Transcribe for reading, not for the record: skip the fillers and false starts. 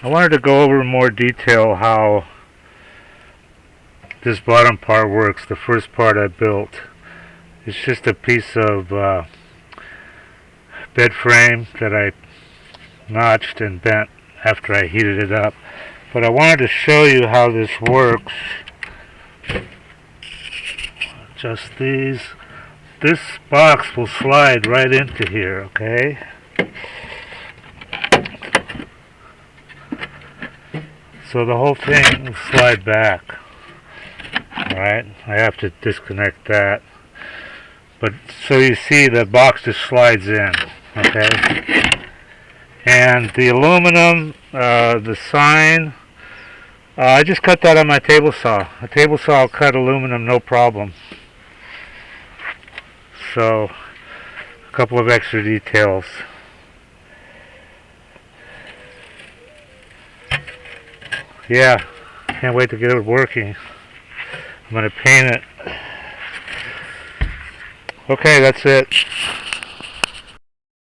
I wanted to go over in more detail how this bottom part works. The first part I built. It's just a piece of bed frame that I notched and bent after I heated it up. But I wanted to show you how this works. Just these. This box will slide right into here, okay? So the whole thing will slide back. Alright, I have to disconnect that. But so you see the box just slides in, okay? And the aluminum, the sign, I just cut that on my table saw. A table saw will cut aluminum no problem. So, a couple of extra details. Yeah, can't wait to get it working. I'm going to paint it. Okay, that's it.